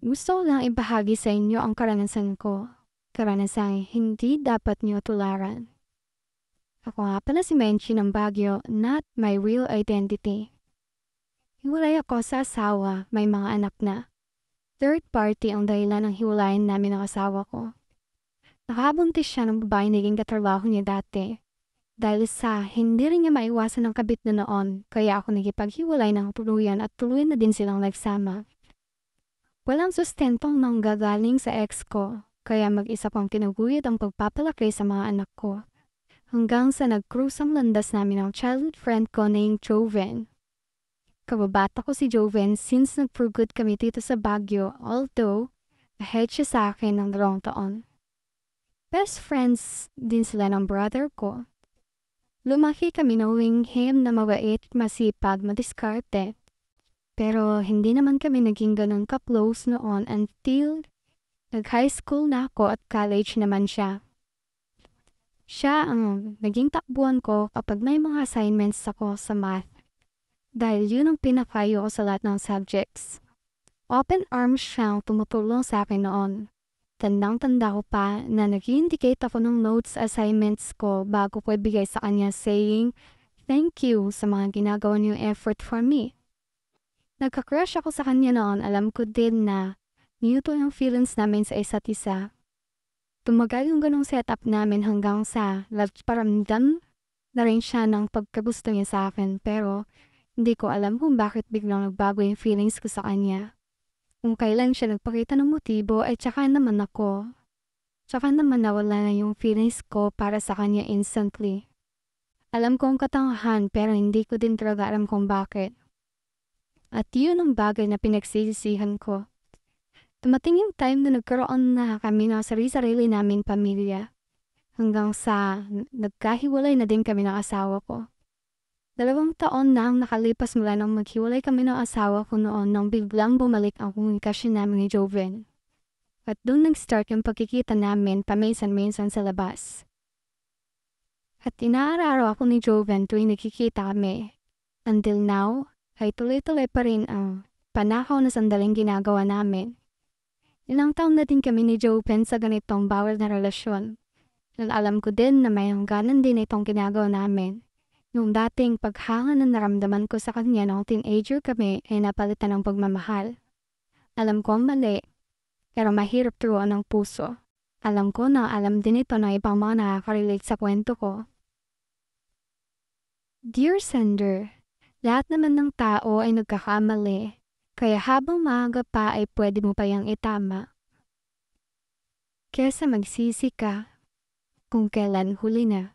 Gusto ko lang ibahagi sa inyo ang karanasan ko. Karanasang hindi dapat niyo tularan. Ako nga pala si Menchi ng Baguio, not my real identity. Hiwalay ako sa asawa, may mga anak na. Third party ang dahilan ng hiwalayan namin ng asawa ko. Nakabuntis siya ng babae naging katrabaho niya dati. Dahil sa hindi rin niya maiwasan ng kabit na noon, kaya ako nagipaghiwalay ng tuluyan at tuluyan na din silang nagsama. Walang sustentong nanggagaling sa ex ko, kaya mag-isa pang tinaguyod ang pagpapalaki sa mga anak ko. Hanggang sa nag-cruise ang landas namin ng childhood friend ko named Joven. Kababata ko si Joven since nag-for good kami dito sa Baguio, although ahead siya sa akin ng 2 taon. Best friends din sila ng brother ko. Lumaki kami knowing him na mabait, masipag, madiskarte. Pero hindi naman kami naging ganun ka-close noon until nag-high school na ako at college naman siya. Siya ang naging takbuhan ko kapag may mga assignments ako sa math. Dahil yun ang pinakayo ko sa lahat ng subjects. Open arms siyang tumutulong sa akin noon. Tandang-tanda ko pa na nag-indicate ako ng notes assignments ko bago ko ibigay sa kanya saying, "Thank you sa mga ginagawa niyong effort for me." Nagka-crush ako sa kanya noon, alam ko din na mutual ang feelings namin sa isa't isa. Tumagal yung ganong setup namin hanggang sa paramdam na rin siya ng pagkagusto niya sa akin pero hindi ko alam kung bakit biglang nagbago yung feelings ko sa kanya. Kung kailan siya nagpakita ng motibo ay tsaka naman ako. Tsaka naman nawala na yung feelings ko para sa kanya instantly. Alam ko ang katangahan pero hindi ko din talaga alam kung bakit. At yun ang bagay na pinagsisisihan ko. Tumating yung time na nagkaroon na kami ng sarili-sarili naming pamilya. Hanggang sa nagkahiwalay na din kami ng asawa ko. 2 taon na ang nakalipas mula nang maghiwalay kami ng asawa ko noon nang biglang bumalik ang komunikasyon namin ni Joven. At doon nag-start yung pagkikita namin paminsan-minsan sa labas. At inaararo ako ni Joven tuwing nakikita kami. Until now, ay tuloy-tuloy pa rin ang panakaw na sandaling ginagawa namin. Ilang taon na din kami ni Joven sa ganitong bawal na relasyon. At alam ko din na may hangganan din itong ginagawa namin. Yung dating paghanga na naramdaman ko sa kanya noong teenager kami ay napalitan ng pagmamahal. Alam ko ang mali, pero mahirap turuan ng puso. Alam ko na alam din ito ng ibang mga nakaka-relate sa kwento ko. Dear sender, lahat naman ng tao ay nagkakamali, kaya habang maaga pa ay pwede mo pa yang itama. Kesa magsisi ka kung kailan huli na.